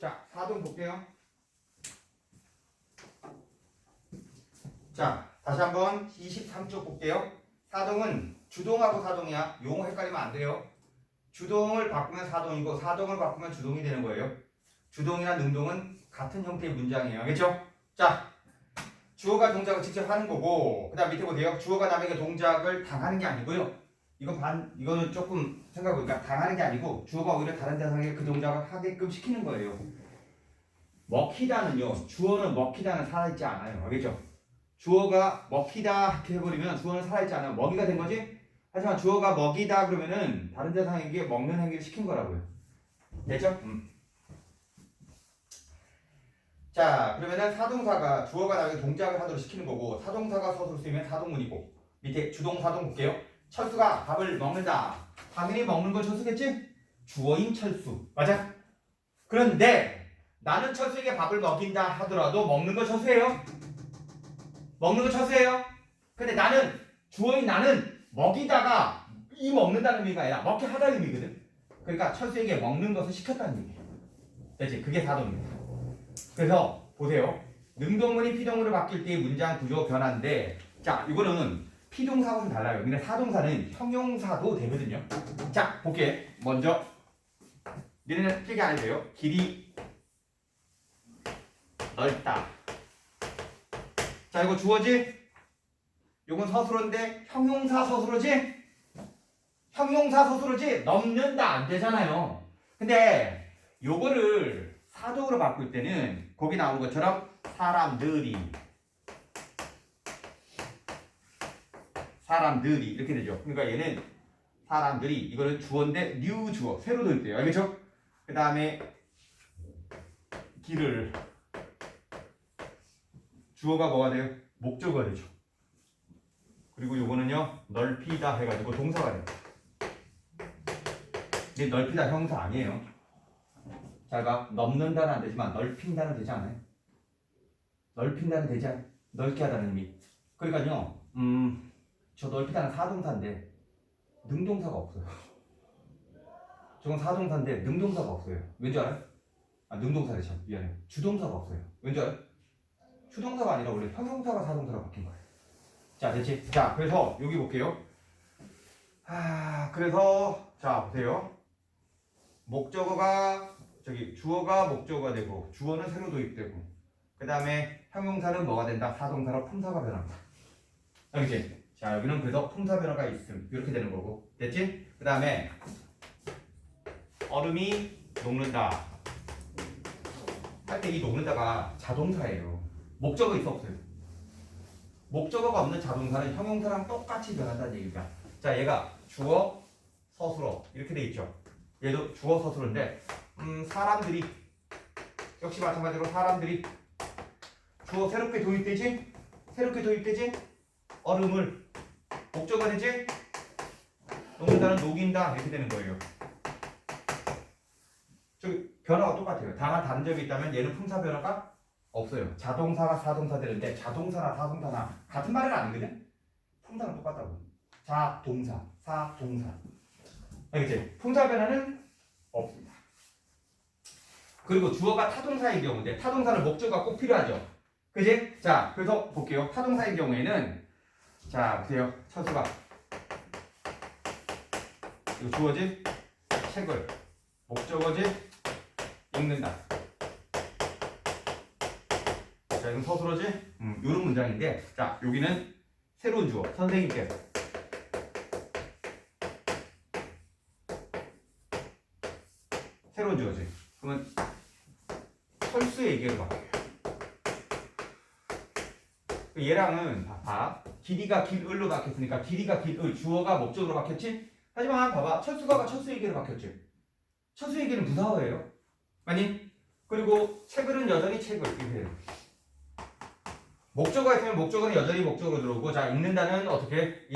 자, 사동 볼게요. 자, 다시 한번 23쪽 볼게요. 사동은 주동하고 사동이야. 용어 헷갈리면 안 돼요. 주동을 바꾸면 사동이고 사동을 바꾸면 주동이 되는 거예요. 주동이나 능동은 같은 형태의 문장이에요. 알겠죠? 자, 주어가 동작을 직접 하는 거고, 그 다음 밑에 보세요. 주어가 남에게 동작을 당하는 게 아니고요. 이거는 조금 생각해보니까 당하는 게 아니고 주어가 오히려 다른 대상에게 그 동작을 하게끔 시키는 거예요. 먹히다는요. 주어는 먹히다는 살아있지 않아요. 알겠죠? 주어가 먹히다 이렇게 해버리면 주어는 살아있지 않아요. 먹이가 된 거지? 하지만 주어가 먹이다 그러면은 다른 대상에게 먹는 행위를 시킨 거라고요. 됐죠? 자, 그러면은 사동사가 주어가 나에게 동작을 하도록 시키는 거고 사동사가 서술을 쓰면 사동문이고 밑에 주동 사동 볼게요. 철수가 밥을 먹는다. 당연히 먹는 건 철수겠지? 주어인 철수. 맞아? 그런데 나는 철수에게 밥을 먹인다 하더라도 먹는 건 철수예요. 먹는 건 철수예요. 근데 나는 주어인 나는 먹이다가 이 먹는다는 의미가 아니라 먹게 하다는 의미거든. 그러니까 철수에게 먹는 것을 시켰다는 얘기예요. 됐지? 그게 사동입니다. 그래서 보세요. 능동문이 피동문으로 바뀔 때의 문장 구조 변화인데 자, 이거는 피동사하고는 달라요. 근데 사동사는 형용사도 되거든요. 자, 볼게. 먼저 니네는 필기 안 해도 돼요. 길이 넓다. 자, 이거 주어지? 이건 서술어인데 형용사 서술어지? 형용사 서술어지? 넘는다 안 되잖아요. 근데 요거를 사동으로 바꿀 때는 거기 나온 것처럼 사람들이 이렇게 되죠. 그러니까 얘는 사람들이 이거는 주어인데 뉴 주어 새로 넣을 알겠죠? 그 다음에 길을 주어가 뭐가 돼요? 목적어가 되죠. 그리고 요거는요 넓히다 해가지고 동사가 돼요. 근데 넓히다 형사 아니에요. 잘 봐. 넘는다는 안 되지만 넓힌다는 되지 않아요? 넓힌다는 되지 않아요? 넓게 하다는 의미. 그러니까요 저 넓히다는 사동사인데 능동사가 없어요. 저건 사동사인데 능동사가 없어요. 왠지 알아요? 아, 능동사래 참 미안해. 주동사가 없어요. 왠지 알아요? 주동사가 아니라 원래 형용사가 사동사로 바뀐 거예요. 자, 됐지? 자, 그래서 여기 볼게요. 그래서 자 보세요. 목적어가 주어가 목적어가 되고 주어는 새로 도입되고 그 다음에 형용사는 뭐가 된다? 사동사로 품사가 변한다. 알겠지? 자, 여기는 그래서 품사 변화가 있음 이렇게 되는 거고 됐지? 그 다음에 얼음이 녹는다 할 때 이 녹는다가 자동사예요. 목적어 있어 없어요? 목적어가 없는 자동사는 형용사랑 똑같이 변한다는 얘기입니다. 자, 얘가 주어 서술어 이렇게 돼 있죠. 얘도 주어 서술어인데 사람들이 역시 마찬가지로 사람들이 주어 새롭게 도입되지? 얼음을 목적어가 되지? 녹는다는 녹인다 이렇게 되는 거예요. 저기 변화가 똑같아요. 다만 다른 점이 있다면 얘는 품사 변화가 없어요. 자동사가 사동사 되는데 자동사나 사동사나 같은 말은 아니거든? 품사는 똑같다고. 자동사, 사동사. 알겠지? 품사 변화는 없습니다. 그리고 주어가 타동사인 경우인데 타동사는 목적어가 꼭 필요하죠. 그지? 자, 그래서 볼게요. 타동사인 경우에는 자, 보세요. 철수가 이거 주어지? 책을 목적어지? 읽는다. 자, 이건 서술어지? 이런 문장인데 자, 여기는 새로운 주어 선생님께서 새로운 주어지. 그러면 철수의 얘기를 바꿔요. 얘랑은 봐봐. 길이가 길을로 바뀌었으니까 길이가 길을 주어가 목적으로 바뀌었지? 하지만 봐봐. 철수가가 철수의 얘기로 바뀌었지. 철수의 얘기는 부사어예요. 아니? 그리고 책을은 여전히 책을 이렇게 해요. 목적어가 있으면 목적어는 여전히 목적으로 들어오고 자, 읽는다는 어떻게?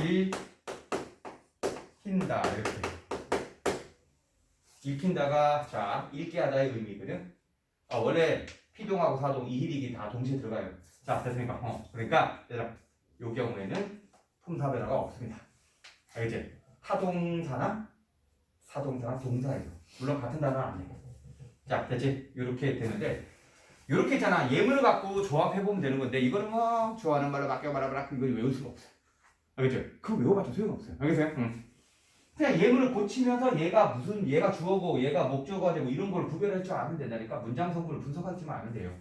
읽힌다 이렇게. 읽힌다가 자, 읽게 하다의 의미거든. 원래 피동하고 사동, 이힐이기 다 동시에 들어가요. 자, 됐습니까? 그러니까 얘들아, 요 경우에는 품사 변화가 없습니다. 알겠지? 타동사나 사동사나 동사예요. 물론 같은 단어는 아니에요. 자, 됐지? 이렇게 되는데 이렇게 있잖아. 예문을 갖고 조합해보면 되는 건데 이거는 뭐 좋아하는 말로 바뀌어 말아봐라. 이거 외울 수가 없어요. 알겠죠? 그거 외워봤자 소용없어요. 알겠어요? 응. 그냥 예문을 고치면서 얘가 주어고 얘가 목적어가 되고 이런 걸 구별할 줄 알면 된다니까. 문장 성분을 분석하지만 않으면 돼요.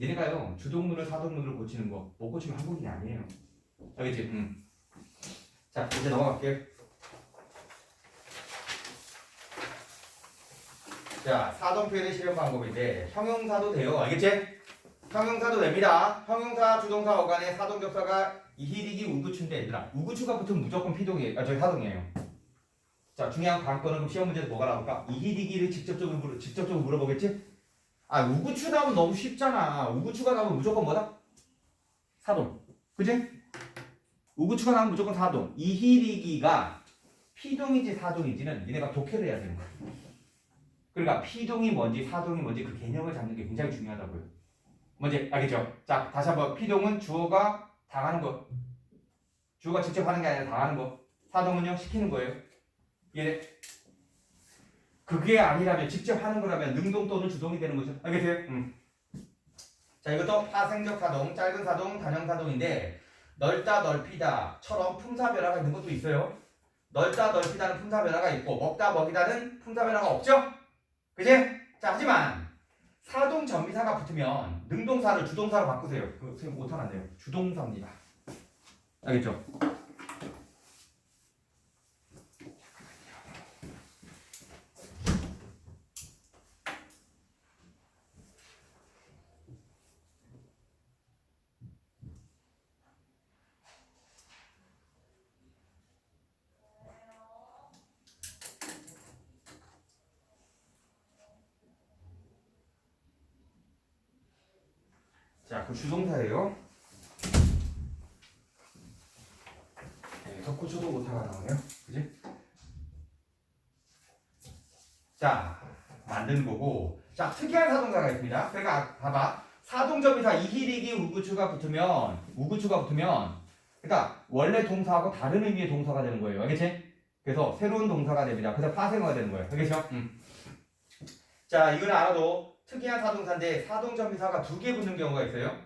얘네가요 주동문을 사동문을 고치는 거 못 고치면 한국인이 아니에요. 알겠지? 응. 자, 이제 넘어갈게요. 자, 사동 표현의 실현 방법인데 형용사도 돼요. 알겠지? 형용사도 됩니다. 형용사, 주동사, 어간에 사동 접사가 이희리기 우구추인데 얘들아 우구추가 붙으면 무조건 피동이에요. 저기 사동이에요. 자, 중요한 관건은 그럼 시험 문제에서 뭐가 나올까? 이희리기를 직접적으로 물어보겠지? 아, 우구추 나오면 너무 쉽잖아. 우구추가 나오면 무조건 뭐다? 사동. 그지? 우구추가 나오면 무조건 사동. 이희리기가 피동인지 사동인지는 니네가 독해를 해야 되는 거야. 그러니까 피동이 뭔지 사동이 뭔지 그 개념을 잡는 게 굉장히 중요하다고요. 뭔지 알겠죠? 자, 다시 한번 피동은 주어가 당하는 거. 주어가 직접 하는 게 아니라 당하는 거. 사동은요 시키는 거예요. 이해? 그게 아니라면 직접 하는 거라면 능동 또는 주동이 되는 거죠. 알겠어요? 자, 이것도 파생적 사동, 짧은 사동, 단형 사동인데 넓다, 넓히다처럼 품사변화가 있는 것도 있어요. 넓다, 넓히다는 품사변화가 있고 먹다, 먹이다는 품사변화가 없죠? 그지? 자, 하지만 사동 전미사가 붙으면 능동사를 주동사로 바꾸세요. 그거 선생님 못하면 안 돼요. 주동사입니다. 알겠죠? 자, 그 주동사예요. 네, 덕후초도 못하가 나오네요. 그지? 자, 만드는 거고. 자, 특이한 사동사가 있습니다. 그러니까 봐봐. 사동접이사 이희리기 우구추가 붙으면 그러니까 원래 동사하고 다른 의미의 동사가 되는 거예요. 알겠지? 그래서 새로운 동사가 됩니다. 그래서 파생어가 되는 거예요. 알겠죠? 자, 이거는 알아도 특이한 사동사인데 사동접이사가 두 개 붙는 경우가 있어요.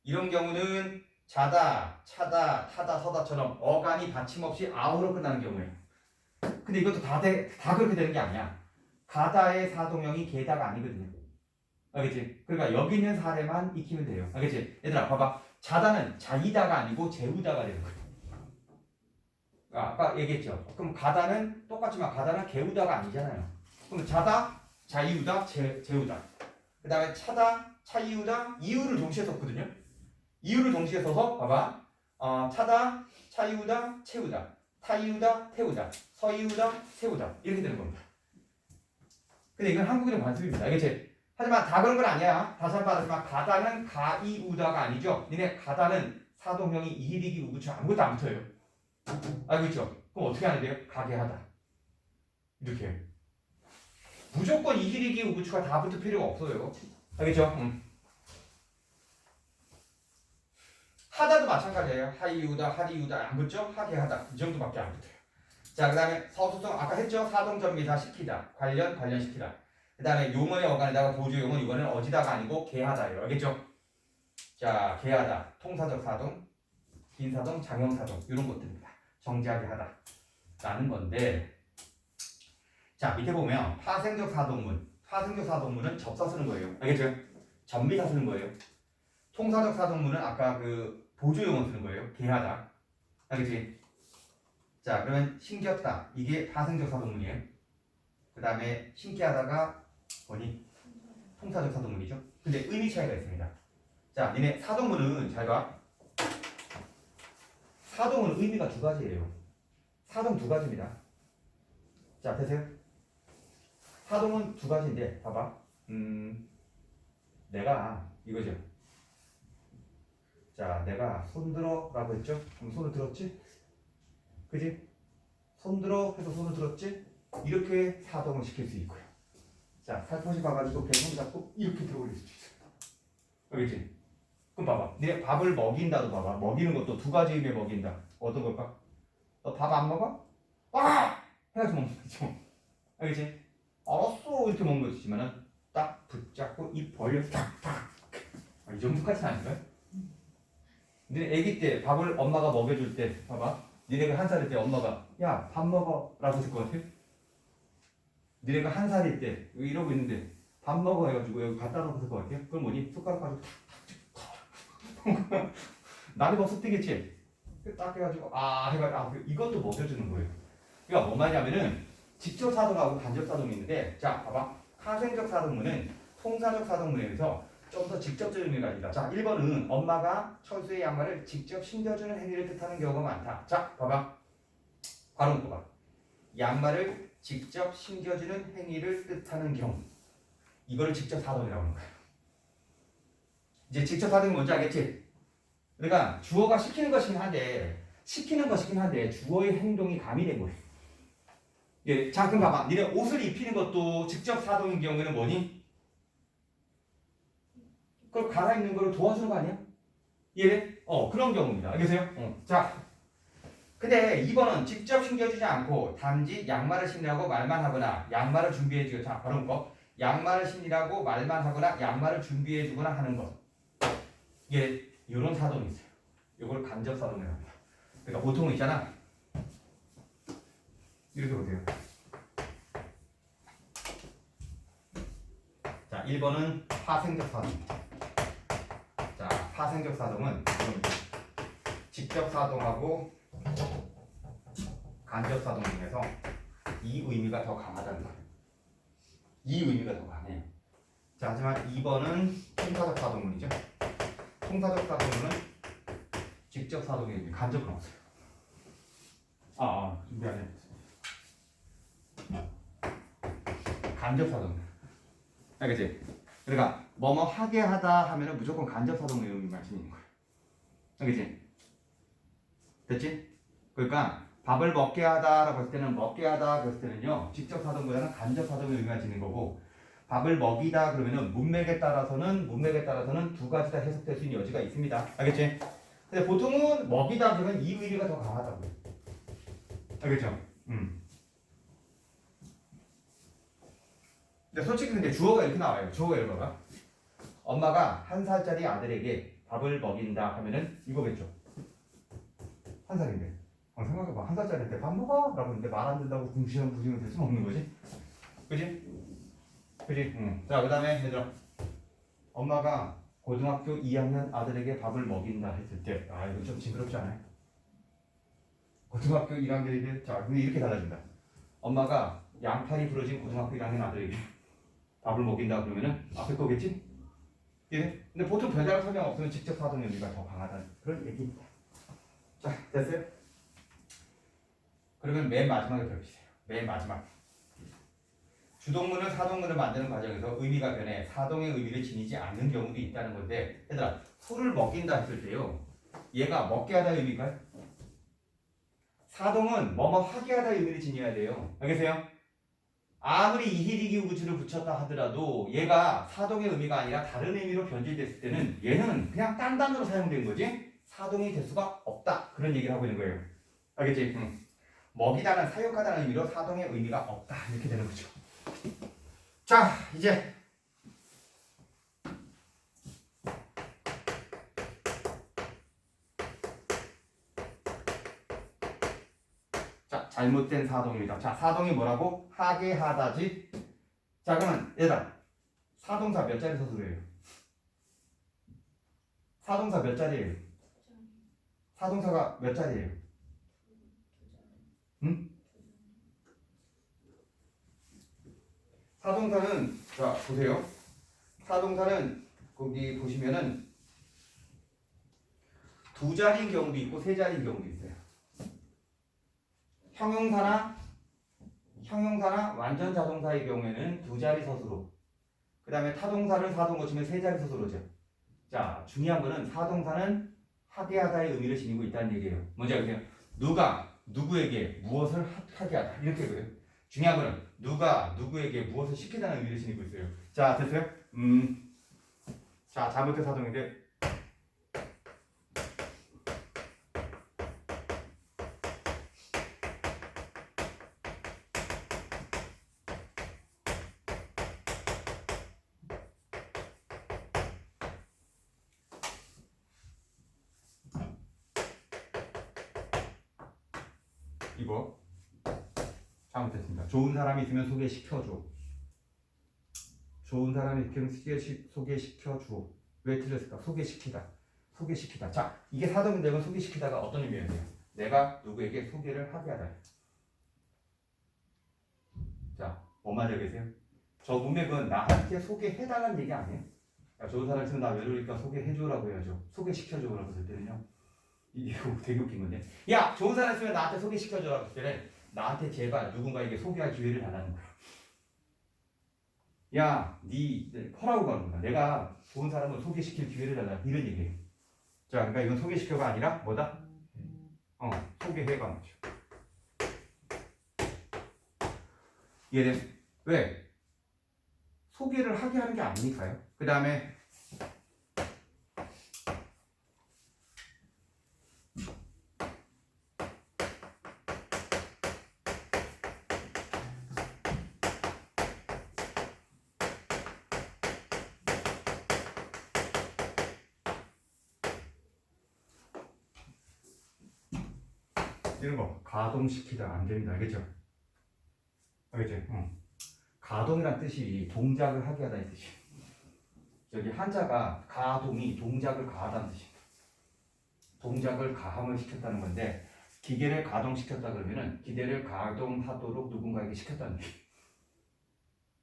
이런 경우는 자다, 차다, 타다, 서다처럼 어간이 받침없이 아우로 끝나는 경우예요. 근데 이것도 다 그렇게 되는 게 아니야. 가다의 사동형이 게다가 아니거든요. 알겠지? 그러니까 여기 있는 사례만 익히면 돼요. 알겠지? 얘들아 봐봐. 자다는 자이다가 아니고 재우다가 되는 거예요. 아까 얘기했죠. 그럼 가다는 똑같지만 가다는 개우다가 아니잖아요. 그럼 자다, 자이우다, 재우다. 그 다음에 차다, 차이우다, 이유를 동시에 썼거든요. 이유를 동시에 써서 봐봐. 차다, 차이우다, 채우다. 타이우다, 태우다. 서이우다, 세우다. 이렇게 되는 겁니다. 근데 이건 한국인의 관습입니다. 알겠지? 하지만 다 그런 건 아니야. 다시 한번 말하지만 가다는 가이우다가 아니죠. 니네 가다는 사동형이 이희리기 우구추 아무것도 안 붙어요. 알고 있죠? 그럼 어떻게 하면 돼요? 가게 하다. 이렇게. 무조건 이희리기 우구추가 다 붙을 필요가 없어요. 알겠죠? 하다도 마찬가지예요. 하이우다, 하리우다 안 붙죠? 하게 하다. 이 정도밖에 안 붙어요. 자, 그 다음에 서술성 아까 했죠? 사동전미사 시키다. 관련시키다. 그 다음에 용언의 어간에다가 보조용언 이거는 어지다가 아니고 개하다예요. 알겠죠? 자, 개하다. 통사적 사동, 빈사동, 장형사동 이런 것들입니다. 정지하게 하다 라는 건데 자, 밑에 보면 파생적 사동문은 접사 쓰는 거예요. 알겠죠? 전미사 쓰는 거예요. 통사적 사동문은 아까 그 보조용언 쓰는 거예요. 개하다. 알겠지? 자, 그러면 신기었다. 이게 파생적 사동문이에요. 그 다음에 신기하다가 뭐니? 통사적 사동문이죠. 근데 의미 차이가 있습니다. 자, 니네 사동문은 잘 봐. 사동은 의미가 두 가지예요. 사동 두 가지입니다. 자, 되세요? 사동은 두 가지인데 봐봐. 내가 이거죠. 자, 내가 손들어 라고 했죠? 그럼 손을 들었지? 그지? 손들어 해서 손을 들었지? 이렇게 사동을 시킬 수 있고요. 자, 살포시 봐가지고 배손 잡고 이렇게 들어 올릴 수 있어요. 알겠지? 그럼 봐봐. 니네 밥을 먹인다도 봐봐. 먹이는 것도 두 가지 의미에 먹인다. 어떤 걸까? 너 밥 안 먹어? 아! 해가지고 먹는 거죠. 알겠지? 알았어 이렇게 먹는 거 있지만은 딱 붙잡고 입 벌려 탁탁 이 정도까지는 아닌가요? 니네 아기 때 밥을 엄마가 먹여줄 때 봐봐 니네가 1살일 때 엄마가 야 밥 먹어 라고 했을 것 같아? 니네가 1살일 때 이러고 있는데 밥 먹어 해가지고 여기 갖다 놓고 했을 것 같아요? 그럼 뭐니? 숟가락 가지고 탁탁 나를 벌써 뜨겠지? 딱 해가지고 해가지고 이것도 먹여주는 거예요. 그러니까 뭐 말이냐면은 직접 사동하고 간접 사동이 있는데 자 봐봐 파생적 사동문은 통사적 사동문에 비해서 좀 더 직접적인 의미가 있다. 자 1번은 엄마가 철수의 양말을 직접 신겨주는 행위를 뜻하는 경우가 많다. 자 봐봐 괄호 묶어봐 양말을 직접 신겨주는 행위를 뜻하는 경우 이거를 직접 사동이라고 하는 거야. 이제 직접 사동이 뭔지 알겠지? 그러니까 주어가 시키는 것이긴 한데 주어의 행동이 가미된 거예요. 예, 자 그럼 봐봐 니네 옷을 입히는 것도 직접 사동인 경우에는 뭐니? 그걸 갈아입는 걸 도와주는 거 아니야? 이해돼? 그런 경우입니다. 알겠어요? 자 근데 2번은 직접 신겨주지 않고 단지 양말을 신으라고 말만 하거나 양말을 준비해주고 자 바로 묶어 양말을 신으라고 말만 하거나 양말을 준비해주거나 하는 것 이게 이런 사동이 있어요. 이걸 간접 사동이라고 합니다. 그러니까 보통은 있잖아 이렇게 보세요. 자 1번은 파생적 사동. 자 파생적 사동은 직접 사동하고 간접 사동 중에서 이 의미가 더 강하다는 거예요. 이 의미가 더 강해요. 자 하지만 2번은 통사적 사동문이죠. 통사적 사동문은 직접 사동의 의미, 간접은 없어요. 준비 안 해. 간접 사동. 알겠지? 그러니까 뭐뭐 하게 하다 하면은 무조건 간접 사동의 의미만 지니는 거예요. 알겠지? 됐지? 그러니까 밥을 먹게 하다라고 했을 때는 먹게 하다 그랬을 때는요 직접 사동보다는 간접 사동의 의미가 지는 거고 밥을 먹이다 그러면은 문맥에 따라서는 두 가지 다 해석될 수 있는 여지가 있습니다. 알겠지? 근데 보통은 먹이다 그러면 이 의미가 더 강하다고요. 알겠죠? 근데 솔직히 근데 주어가 이렇게 나와요. 주어가 이렇게 나와. 엄마가 1살짜리 아들에게 밥을 먹인다 하면은 이거겠죠. 1살인데. 생각해봐. 1살짜리 때 밥 먹어? 라고 했는데 말 안 듣는다고 궁시렁궁시렁 될 수는 없는 거지. 그지? 그지? 자, 그 다음에 얘들아. 엄마가 고등학교 2학년 아들에게 밥을 먹인다 했을 때, 이거 좀 징그럽지 않아요? 고등학교 1학년에게, 자, 근데 이렇게 달라진다. 엄마가 양팔이 부러진 고등학교 1학년 아들에게 밥을 먹인다 그러면은 앞에 거겠지? 예? 근데 보통 별다른 설명 없으면 직접 사동의 의미가 더 강하다는 그런 얘기입니다. 자, 됐어요? 그러면 맨 마지막에 배우시세요. 맨 마지막. 주동문은 사동문을 만드는 과정에서 의미가 변해 사동의 의미를 지니지 않는 경우도 있다는 건데 얘들아 소를 먹인다 했을 때요 얘가 먹게 하다의 의미일까요? 사동은 뭐뭐 하게 하다의 의미를 지녀야 돼요. 알겠어요? 아무리 이히리기우구주를 붙였다 하더라도 얘가 사동의 의미가 아니라 다른 의미로 변질됐을 때는 얘는 그냥 딴 단어로 사용된 거지 사동이 될 수가 없다 그런 얘기를 하고 있는 거예요. 알겠지? 먹이다는 사육하다는 의미로 사동의 의미가 없다 이렇게 되는 거죠. 자 이제 잘못된 사동입니다. 자 사동이 뭐라고? 하게 하다지. 자 그러면 얘들아 사동사 몇 자리 서술이에요? 사동사 몇 자리예요? 사동사가 몇 자리예요? 응? 사동사는 자 보세요. 사동사는 거기 보시면은 두 자리인 경우도 있고 세 자리인 경우도 있어요. 형용사나 완전 자동사의 경우에는 두 자리 서술로 그 다음에 타동사를 사동 거치면 세 자리 서술로죠. 자 중요한 거는 사동사는 하게 하다의 의미를 지니고 있다는 얘기예요. 뭔지 알겠어요? 누가 누구에게 무엇을 하게 하다 이렇게 그래요. 중요한 거는 누가 누구에게 무엇을 시키다는 의미를 지니고 있어요. 자 됐어요? 자 잘못된 사동인데 이거 잘못했습니다. 좋은 사람이 있으면 소개시켜줘. 좋은 사람이 있으면 소개시켜줘. 왜 틀렸을까? 소개시키다. 소개시키다. 자, 이게 사도문제 되면 소개시키다가 어떤 의미예요? 내가 누구에게 소개를 하게 하다. 자, 뭐 말하고 계세요? 저 문맥은 나한테 소개해달라는 얘기 아니에요? 야, 좋은 사람 있으면 나 외로우니까 소개해줘라고 해야죠. 소개시켜줘라고 했을 때는요. 이게 되게 웃긴 건데. 야, 좋은 사람 있으면 나한테 소개시켜줘라고 했을 때는 나한테 제발 누군가에게 소개할 기회를 달라는 거야. 야, 네 허라고 가는 거야. 내가 좋은 사람을 소개시킬 기회를 달라. 이런 얘기예요. 자, 그러니까 이건 소개시켜가 아니라 뭐다? 소개해가 뭐죠. 이해돼? 왜? 소개를 하게 하는 게 아니니까요. 그 다음에 이런 거 가동시키다 안 됩니다. 알겠죠? 알겠죠? 가동이란 뜻이 동작을 하게 하다는 뜻이에요. 여기 한자가 가동이 동작을 가하다는 뜻입니다. 동작을 가함을 시켰다는 건데 기계를 가동시켰다 그러면은 기계를 가동하도록 누군가에게 시켰다는 얘기.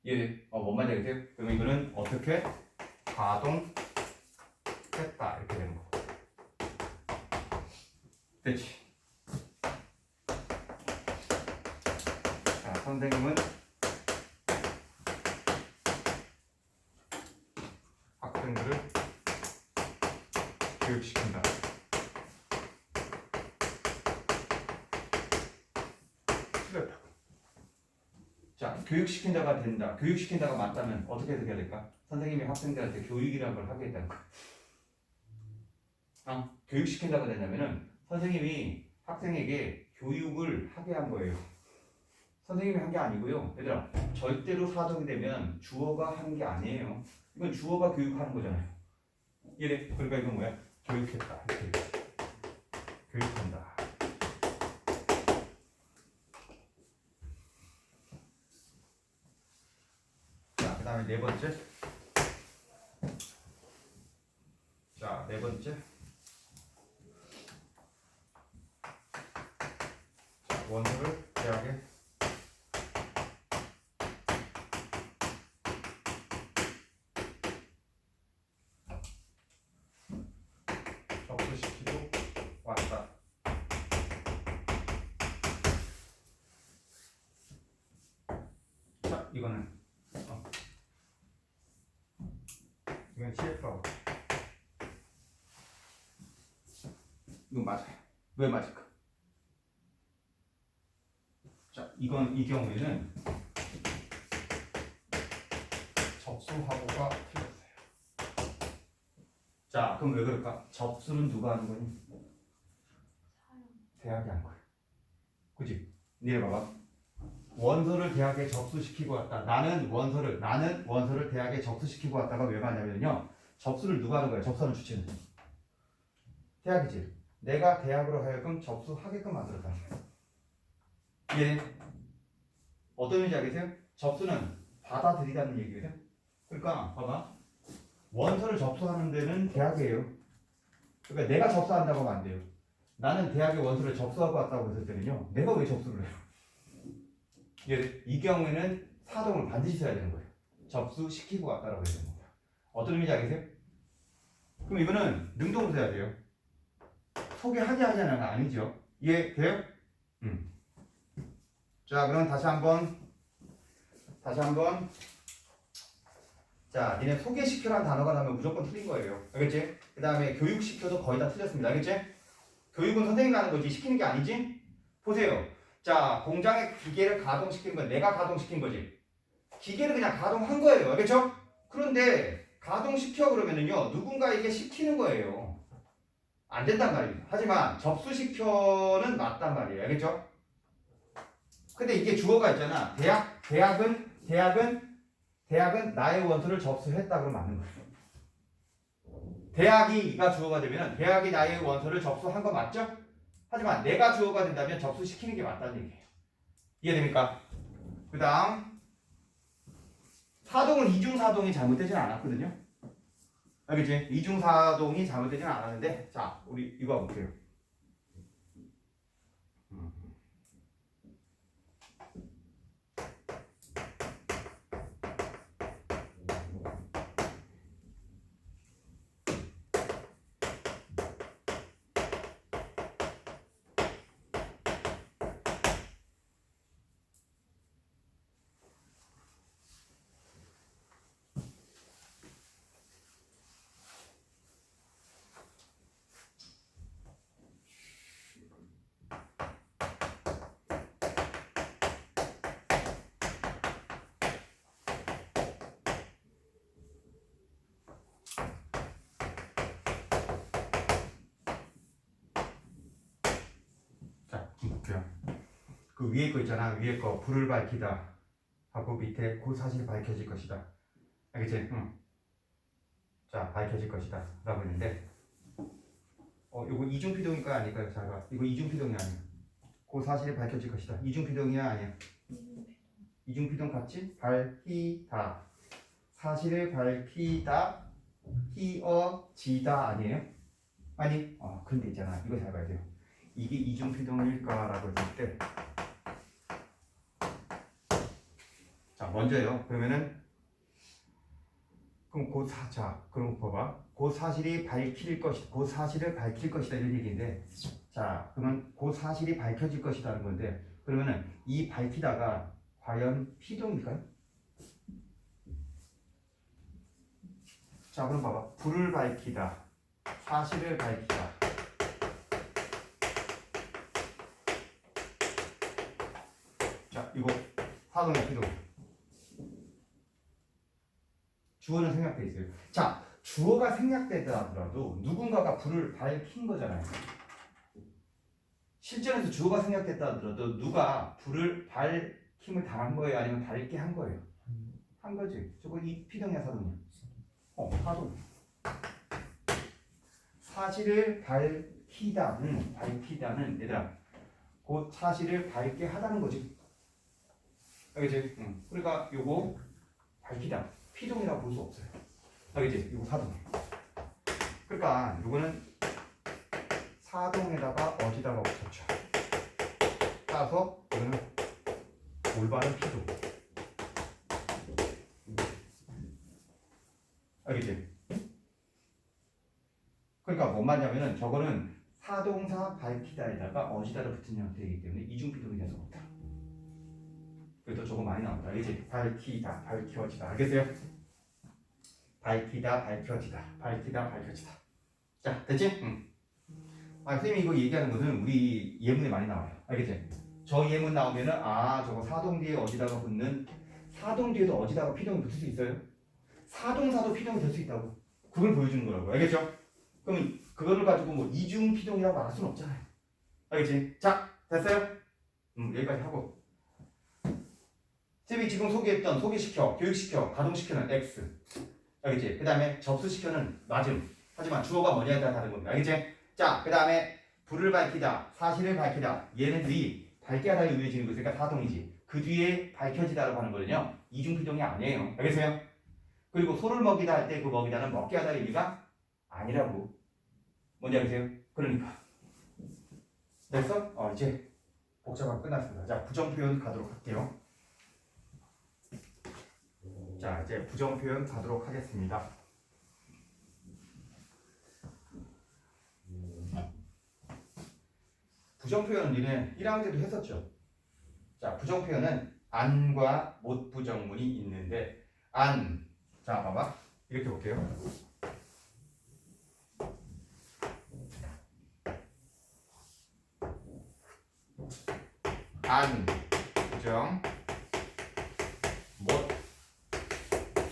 이해? 뭔 말인지 알겠어요? 그러면 이거는 어떻게 가동했다 이렇게 되는 거. 됐지? 자, 선생님은 학생들을 교육시킨다. 틀렸다. 자, 교육시킨다가 된다. 교육시킨다가 맞다면 어떻게 해석해야 될까? 선생님이 학생들한테 교육이라는 걸 하게 했다는 거야. 교육시킨다가 된다면은 선생님이 학생에게 교육을 하게 한 거예요. 선생님이 한 게 아니고요. 얘들아, 절대로 사동이 되면 주어가 하는 게 아니에요. 이건 주어가 교육하는 거잖아요. 이해? 그러니까 이건 뭐야? 교육했다. 이렇게. 교육한다. 자, 그 다음에 네 번째. 자, 네 번째. 자, 원소를 대하게 접수시키고 왔다. 자, 이거는 이건 CF라고. 이건 맞아요. 왜 맞을까? 자, 이건 이 경우에는 접수하고가 틀렸어요. 자, 그럼 왜 그럴까? 접수는 누가 하는 거니? 대학이 하는 거야. 그치? 니네 봐봐. 원서를 대학에 접수시키고 왔다. 나는 원서를 대학에 접수시키고 왔다가 왜 맞냐면요. 접수를 누가 하는 거야? 접수하는 주체는. 대학이지. 내가 대학으로 하여금 접수하게끔 만들었다. 예. 어떤 의미인지 알겠어요? 접수는 받아들이다는 얘기거든. 그러니까 봐봐. 원서를 접수하는 데는 대학이에요. 그러니까 내가 접수한다고 하면 안 돼요. 나는 대학에 원서를 접수하고 왔다고 했을 때는요. 내가 왜 접수를 해요? 예. 이 경우에는 사동을 반드시 써야 되는 거예요. 접수시키고 왔다라고 해야 되는 거예요. 어떤 의미인지 알겠어요? 그럼 이거는 능동으로 써야 돼요. 소개하게 하자는 아니죠. 이해돼요? 자, 그럼 다시 한번. 자, 니네 소개시켜라는 단어가 나오면 무조건 틀린 거예요. 알겠지? 그 다음에 교육시켜도 거의 다 틀렸습니다. 알겠지? 교육은 선생님이 하는 거지 시키는 게 아니지? 보세요. 자, 공장의 기계를 가동시킨 건 내가 가동시킨 거지. 기계를 그냥 가동한 거예요. 알겠죠? 그런데 가동시켜 그러면은요 누군가에게 시키는 거예요. 안 된단 말이에요. 하지만 접수시켜는 맞단 말이에요. 알겠죠? 근데 이게 주어가 있잖아. 대학은 나의 원서를 접수했다 그러면 맞는 거예요. 대학이가 주어가 되면 대학이 나의 원서를 접수한 거 맞죠? 하지만 내가 주어가 된다면 접수시키는 게 맞다는 얘기예요. 이해됩니까? 그 다음 사동은 이중사동이 잘못되진 않았거든요. 알겠지? 이중사동이 잘못되진 않았는데 자 우리 이거 볼게요. 자 볼게요. 그 위에 거 있잖아. 위에 거 불을 밝히다 하고 밑에 그 사실이 밝혀질 것이다. 알겠지? 응. 자 밝혀질 것이다 라고 했는데 이거 이중피동일까요 아닐까요? 잘 봐. 이거 이중피동이 아니야. 그 사실이 밝혀질 것이다. 이중피동이야 아니야? 이중피동 같이 밝히다 사실을 밝히다 희어지다 아니에요? 아니 근데 있잖아. 이거 잘 봐야 돼요. 이게 이중피동일까라고 했을 때 자 먼저요. 그러면은 그럼 그럼 봐봐. 그 사실이 밝힐 것이다. 그 사실을 밝힐 것이다 이런 얘기인데 자 그러면 그 사실이 밝혀질 것이다는 건데 그러면은 이 밝히다가 과연 피동일까요? 자 그럼 봐봐. 불을 밝히다 사실을 밝히다 자 이거 사동의 피동 주어는 생략돼 있어요. 자 주어가 생략되다 하더라도 누군가가 불을 밝힌 거잖아요. 실전에서 주어가 생략됐다 하더라도 누가 불을 밝힘을 당한 거예요? 아니면 밝게 한 거예요? 한 거지. 저거 이 피동이야 사동이야? 사동. 사실을 밝히다는 얘들아 그 사실을 밝게 하다는 거지. 알겠지? 그러니까 요거 밝히다 피동이라고 볼 수 없어요. 알겠지? 이거 사동. 그러니까 요거는 사동에다가 어디다가 붙였죠. 따라서 이거는 올바른 피동. 알겠지? 그러니까 뭔 말이냐면은 저거는 사동사 밝히다에다가 어디다가 붙은 형태이기 때문에 이중피동이 돼서 그렇다. 그래도 저거 많이 나온다. 알겠지? 밝히다, 밝혀지다. 알겠어요? 밝히다, 밝혀지다. 밝히다, 밝혀지다. 자, 됐지? 선생님이 이거 얘기하는 거는 우리 예문에 많이 나와요. 알겠지? 저 예문 나오면은 저거 사동 뒤에 어디다가 붙는 사동 뒤에도 어디다가 피동이 붙을 수 있어요? 사동사도 피동이 될 수 있다고. 그걸 보여주는 거라고. 알겠죠? 그럼 그거를 가지고 뭐 이중 피동이라고 말할 수는 없잖아요. 알겠지? 자, 됐어요? 여기까지 하고. 쌤이 지금 소개시켜, 교육시켜, 가동시켜는 X. 알겠지? 그 다음에 접수시켜는 맞음. 하지만 주어가 뭐냐에 따라 다른 겁니다. 알겠지? 자, 그 다음에 불을 밝히다, 사실을 밝히다. 얘네들이 밝게 하다에 이어지는 것이니까 사동이지. 그 뒤에 밝혀지다라고 하는 거는요. 이중피동이 아니에요. 알겠어요? 그리고 소를 먹이다 할 때 그 먹이다는 먹게 하다의 의미가 아니라고. 뭔지 알겠어요? 그러니까. 됐어? 이제 복잡하게 끝났습니다. 자, 부정표현 가도록 할게요. 자, 이제 부정표현 가도록 하겠습니다. 부정표현은 니네 1학년 때도 했었죠. 자, 부정표현은 안과 못 부정문이 있는데 안. 자, 봐봐. 이렇게 볼게요. 안 부정 못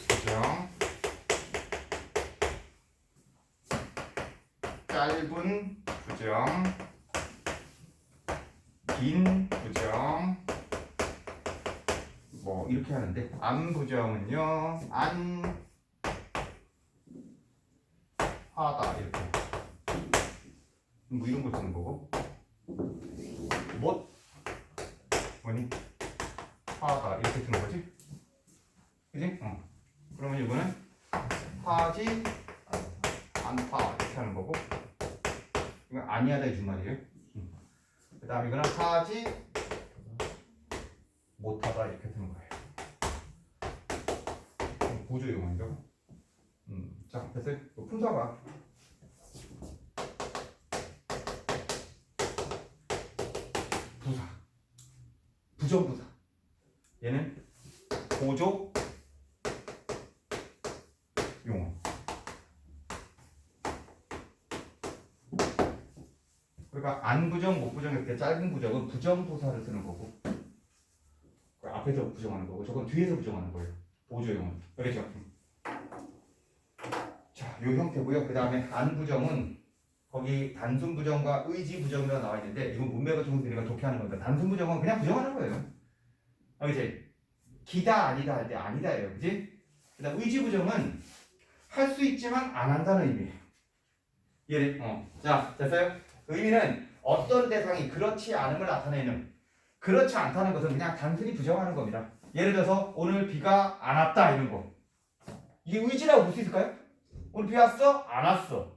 부정 짧은 부정 긴 부정 뭐 이렇게 하는데 안 부정은요 안 하다 이렇게 뭐 이런 거 쓰는 거고 이거는 하지 않다 이렇게 하는 거고 이건 아니하다 해준 말이에요. 그 다음에 이거는 하지 못하다 이렇게 되는 거예요. 보조 용어인가요? 자, 됐어요? 품사가 부사, 부정부사. 얘는 보조 용어. 그러니까 안부정, 못부정 이렇게 짧은 부정은 부정부사를 쓰는 거고 앞에서 부정하는 거고 저건 뒤에서 부정하는 거예요. 보조 용어. 알겠죠? 자, 요 형태고요. 그 다음에 안부정은 거기 단순 부정과 의지 부정이라고 나와 있는데 이건 문맥을 통해서 독해하는 겁니다. 단순 부정은 그냥 부정하는 거예요. 알겠지? 기다 아니다 할 때 아니다예요. 그지? 그 다음 의지 부정은 할 수 있지만 안 한다는 의미예요. 이해돼? 자, 됐어요? 의미는 어떤 대상이 그렇지 않음을 나타내는 그렇지 않다는 것은 그냥 단순히 부정하는 겁니다. 예를 들어서 오늘 비가 안 왔다 이런 거. 이게 의지라고 볼 수 있을까요? 오늘 비 왔어? 안 왔어.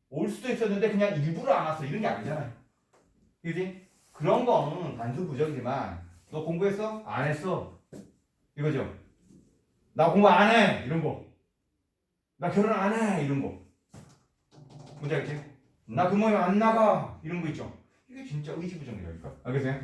올 수도 있었는데 그냥 일부러 안 왔어. 이런 게 아니잖아요. 그지? 그런 거는 단순 부정이지만 너 공부했어? 안 했어. 이거죠. 나 공부 안 해. 이런 거. 나 결혼 안 해. 이런 거. 뭔지 알겠지? 나 그 모임 안 나가. 이런 거 있죠. 이게 진짜 의지 부정이라니까. 알겠어요?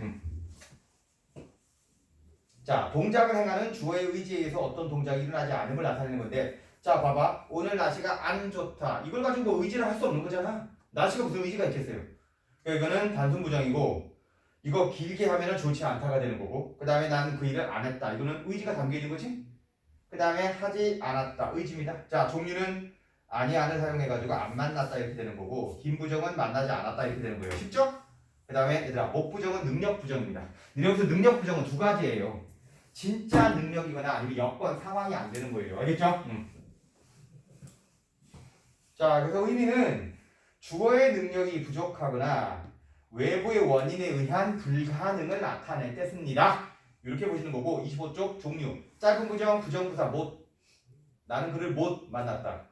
자, 동작을 행하는 주어의 의지에 의해서 어떤 동작이 일어나지 않음을 나타내는 건데 자, 봐봐. 오늘 날씨가 안 좋다. 이걸 가지고 뭐 의지를 할 수 없는 거잖아. 날씨가 무슨 의지가 있겠어요. 이거는 단순 부정이고 이거 길게 하면은 좋지 않다가 되는 거고 그 다음에 나는 그 일을 안 했다. 이거는 의지가 담겨있는 거지. 그 다음에 하지 않았다. 의지입니다. 자, 종류는 아니 안을 사용해가지고 안 만났다 이렇게 되는 거고 긴 부정은 만나지 않았다 이렇게 되는 거예요. 쉽죠? 그 다음에 얘들아 못 부정은 능력 부정입니다. 여기서 능력 부정은 두 가지예요. 진짜 능력이거나 아니면 여건 상황이 안 되는 거예요. 알겠죠? 자, 그래서 의미는 주어의 능력이 부족하거나 외부의 원인에 의한 불가능을 나타낼 때 씁니다. 이렇게 보시는 거고 25쪽 종류 짧은 부정, 부정부사 못 나는 그를 못 만났다.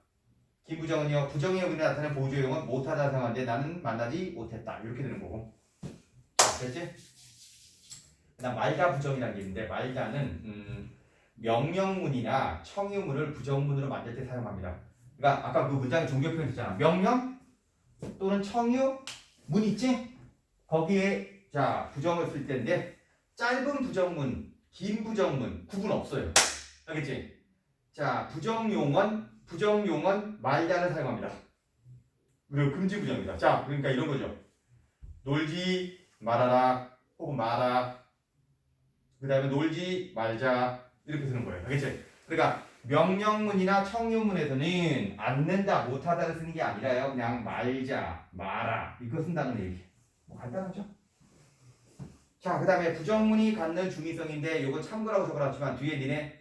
긴 부정은요 부정의 의미를 나타내는 보조용은 못하다 상황인데 나는 만나지 못했다. 이렇게 되는 거고 됐지? 그다음 말자 부정이라는 게 있는데 말자는 명령문이나 청유문을 부정문으로 만들 때 사용합니다. 그러니까 아까 그 문장에 종교 표현 있잖아. 명령 또는 청유 문 있지? 거기에 자 부정을 쓸 때인데 짧은 부정문, 긴 부정문 구분 없어요. 알겠지? 자 부정용언 말자를 사용합니다. 그리고 금지 부정입니다. 자 그러니까 이런 거죠. 놀지 말아라 혹은 마라. 그 다음에 놀지 말자 이렇게 쓰는 거예요. 알겠지? 그러니까 명령문이나 청유문에서는 않는다, 못하다를 쓰는 게 아니라요. 그냥 말자, 마라 이거 쓴다는 얘기. 뭐 간단하죠? 자, 그 다음에 부정문이 갖는 중의성인데 이거 참고라고 적어놨지만 뒤에 니네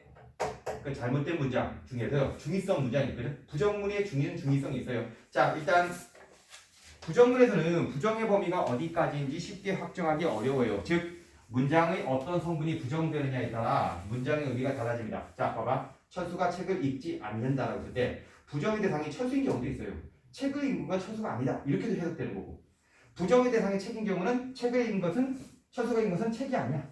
그 잘못된 문장 중에서 중의성 문장이 있거든. 부정문의 중의성이 있어요. 자, 일단 부정문에서는 부정의 범위가 어디까지인지 쉽게 확정하기 어려워요. 즉 문장의 어떤 성분이 부정되느냐에 따라 문장의 의미가 달라집니다. 자, 봐봐. 철수가 책을 읽지 않는다라고 했을 때 부정의 대상이 철수인 경우도 있어요. 책을 읽는 건 철수가 아니다. 이렇게도 해석되는 거고. 부정의 대상이 책인 경우는 책을 읽은 것은 철수가 읽은 것은 책이 아니야.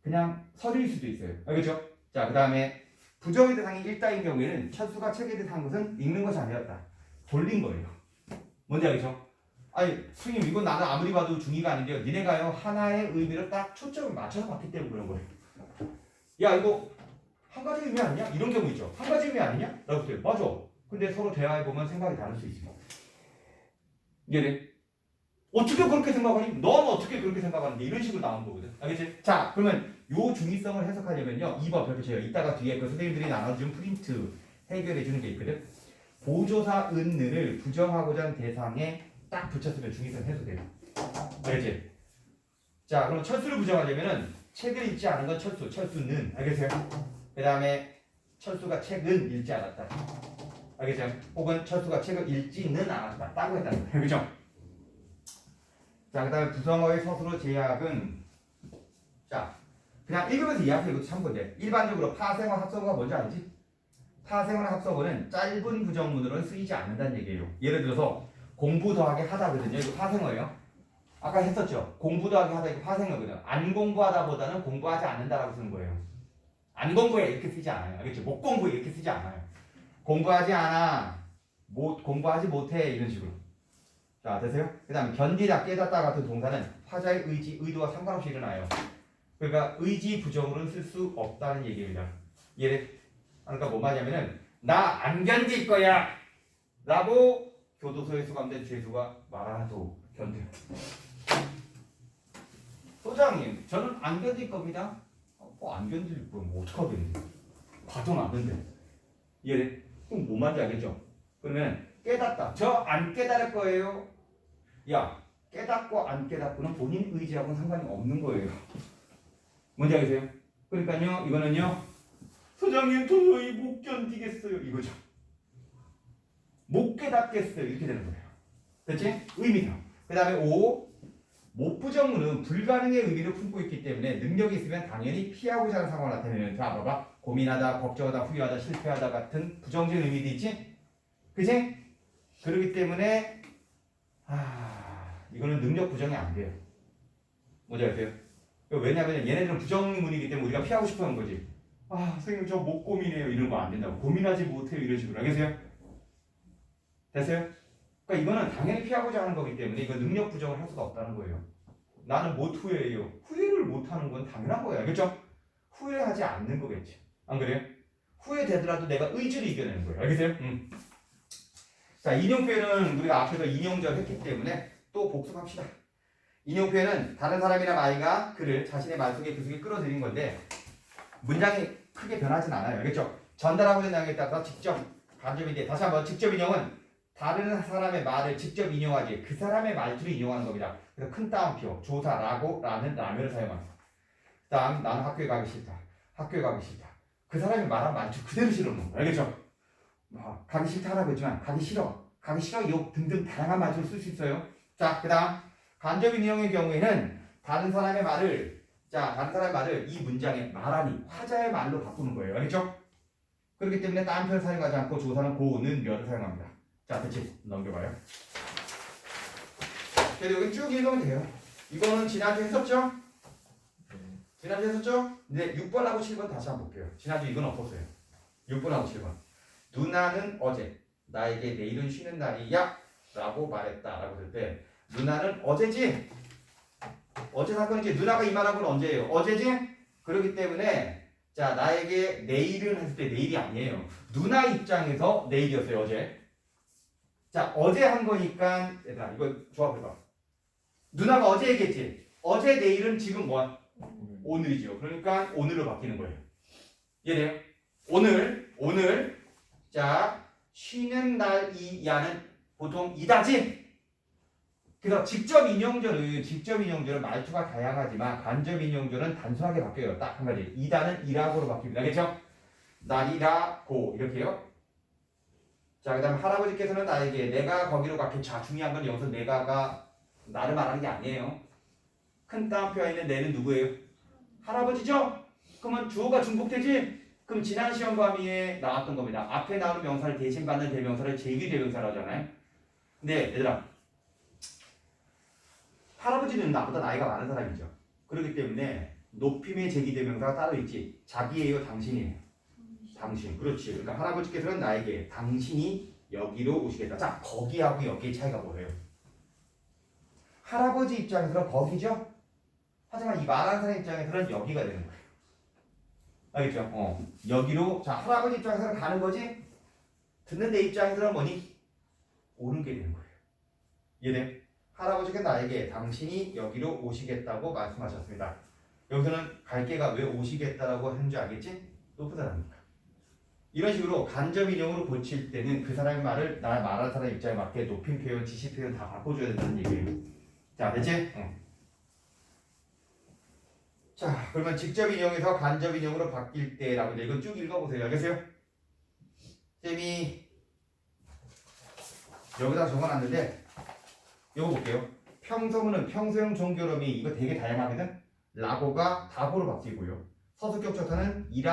그냥 서류일 수도 있어요. 알겠죠? 자, 그 다음에 부정의 대상이 읽다인 경우에는 철수가 책에 대한 것은 읽는 것이 아니었다. 돌린 거예요. 뭔지 알겠죠? 아니, 선생님 이건 나는 아무리 봐도 중의가 아닌데요. 니네가요 하나의 의미를 딱 초점을 맞춰서 봤기 때문에 그런 거예요. 야 이거 한 가지 의미 아니냐? 이런 경우 있죠. 한 가지 의미 아니냐? 라고 해요. 맞아. 근데 서로 대화해보면 생각이 다를 수 있습니다. 이해돼? 어떻게 그렇게 생각하니? 넌 어떻게 그렇게 생각하는데? 이런 식으로 나오는 거거든. 알겠지? 자, 그러면 요 중의성을 해석하려면요. 2번 별표쳐요. 이따가 뒤에 그 선생님들이 나눠준 프린트 해결해주는 게 있거든. 보조사 은느를 부정하고자 하는 대상에 딱 붙였으면 중의성 해소돼요. 알겠지? 자, 그럼 철수를 부정하려면은 책을 읽지 않은 건 철수는. 알겠어요? 그 다음에 철수가 책은 읽지 않았다. 알겠죠? 혹은 철수가 책을 읽지는 않았다. 따고 했다는 거예요. 그죠? 자, 그 다음에 부성어의 서술어 제약은 자, 그냥 읽으면서 이해하세요. 이것도 참고인데 일반적으로 파생어 합성어가 뭔지 알지? 파생어나 합성어는 짧은 부정문으로는 쓰이지 않는다는 얘기예요. 예를 들어서 공부 더하기 하다거든요. 이거 파생어예요. 아까 했었죠. 공부 더하기 하다 이거 파생어거든요. 안 공부하다보다는 공부하지 않는다라고 쓰는 거예요. 안 공부해 이렇게 쓰지 않아요. 알겠죠? 못 공부해 이렇게 쓰지 않아요. 공부하지 않아. 공부하지 못해 이런 식으로. 자, 되세요? 그 다음에 견디다, 깨닫다 같은 동사는 화자의 의지, 의도와 상관없이 일어나요. 그러니까 의지 부정으로는 쓸 수 없다는 얘기입니다. 그러니까 뭐 말이냐면은 나 안 견딜 거야 라고 교도소에 수감된 죄수가 말하도 견뎌. 소장님, 저는 안 견딜 겁니다. 안 견딜 거면 뭐 어떡하겠는데? 봐도 안 된대. 그럼 뭔 말인지 알겠죠? 그러면 깨닫다. 저 안 깨달을 거예요. 야, 깨닫고 안 깨닫고는 본인 의지하고는 상관이 없는 거예요. 뭔지 알겠어요? 그러니까요, 이거는요, 소장님 도저히 못 견디겠어요. 이거죠. 못 깨닫겠어요. 이렇게 되는 거예요. 됐지? 의미상. 그 다음에 5. 못부정문은 불가능의 의미를 품고 있기 때문에 능력이 있으면 당연히 피하고자 하는 상황을 나타내는. 자, 봐봐. 고민하다, 걱정하다, 후회하다, 실패하다 같은 부정적인 의미도 있지? 그치? 그렇기 때문에 이거는 능력 부정이 안 돼요. 뭔지 아세요? 왜냐하면 얘네들은 부정문이기 때문에 우리가 피하고 싶어 하는 거지. 선생님 저 못 고민해요. 이런 거 안 된다고. 고민하지 못해요. 이런 식으로. 알겠어요? 됐어요? 그러니까 이거는 당연히 피하고자 하는 거기 때문에 이거 능력 부정을 할 수가 없다는 거예요. 나는 못 후회해요. 후회를 못 하는 건 당연한 거예요. 알겠죠? 후회하지 않는 거겠지. 안 그래요? 후회되더라도 내가 의지를 이겨내는 거예요. 알겠어요? 자, 인용 표현은 우리가 앞에서 인용절 했기 때문에 또 복습합시다. 인용 표현은 다른 사람이나 아이가 그를 자신의 말 속에 그 속에 끌어들인 건데 문장이 크게 변하진 않아요. 알겠죠? 전달하고 있는 내용에 따라서 직접 간접인데 다시 한번 직접 인용은 다른 사람의 말을 직접 인용하지 그 사람의 말투를 인용하는 겁니다. 그래서 큰 따옴표 조사라고 라는 라면을 사용합니다. 다음 나는 학교에 가기 싫다. 학교에 가기 싫다. 그 사람이 말한 말투 그대로 실어놓는 거예요. 알겠죠? 가기 싫다라고 했지만 가기 싫어, 욕 등등 다양한 말투를 쓸 수 있어요. 자, 그 다음 간접 인용의 경우에는 다른 사람의 말을 이 문장에 말하니 화자의 말로 바꾸는 거예요. 알겠죠? 그렇기 때문에 다른 표현을 사용하지 않고 조사는 고는 멸을 사용합니다. 자, 됐지? 넘겨봐요. 그래도 여기 쭉 읽으면 돼요. 이거는 지난주에 했었죠? 지난주에 했었죠? 이제 6번하고 7번 다시 한번 볼게요. 지난주 이건 없었어요. 6번하고 7번. 누나는 어제 나에게 내일은 쉬는 날이야 라고 말했다 라고 했을 때 누나는 어제지? 어제 사건이지. 누나가 이 말한 건 언제예요? 어제지? 그렇기 때문에 자, 나에게 내일은 했을 때 내일이 아니에요. 누나 입장에서 내일이었어요. 어제. 자, 어제 한 거니까 얘들아 이거 조합해봐. 누나가 어제 얘기했지. 어제 내일은 지금 뭐야? 오늘이죠. 그러니까 오늘로 바뀌는 거예요. 이해돼요? 오늘 자, 쉬는 날이야는 보통 이다지. 그래서 직접 인용절은 말투가 다양하지만 간접 인용절은 단순하게 바뀌어요. 딱 한 가지. 이다는 이라고로 바뀝니다. 알겠죠? 날이라고 이렇게요. 자, 그 다음 할아버지께서는 나에게 내가 거기로 갔겠. 자, 중요한 건 여기서 내가가 나를 말하는 게 아니에요. 큰 따옴표에 있는 내는 누구예요? 할아버지죠? 그러면 주어가 중복되지? 그럼 지난 시험 범위에 나왔던 겁니다. 앞에 나오는 명사를 대신받는 대명사를 제기대명사라고 하잖아요. 근데 얘들아, 할아버지는 나보다 나이가 많은 사람이죠. 그렇기 때문에 높임의 제기대명사가 따로 있지. 자기예요, 당신이에요? 당신. 그렇지. 그러니까 할아버지께서는 나에게 당신이 여기로 오시겠다. 자, 거기하고 여기의 차이가 뭐예요? 할아버지 입장에서는 거기죠? 하지만 이 말하는 사람 입장에서는 여기가 되는 거예요. 알겠죠? 여기로. 자, 할아버지 입장에서는 가는 거지? 듣는 내 입장에서는 뭐니? 오는 게 되는 거예요. 이해돼? 할아버지가 나에게 당신이 여기로 오시겠다고 말씀하셨습니다. 여기서는 갈게가 왜 오시겠다라고 하는지 알겠지? 높은 사람이니까. 이런 식으로 간접 인용으로 고칠 때는 그 사람의 말을 나 말하는 사람 입장에 맞게 높임 표현, 지시 표현 다 바꿔줘야 된다는 얘기예요. 자, 됐지? 자, 그러면 직접 인용에서 간접 인용으로 바뀔 때라고 이제 이거 쭉 읽어보세요. 알겠어요? 쌤이 여기다 적어놨는데 이거 볼게요. 평소문은 평소형 종교름이 이거 되게 다양하거든. 라고가 다고로 바뀌고요. 서술격 조사는 이라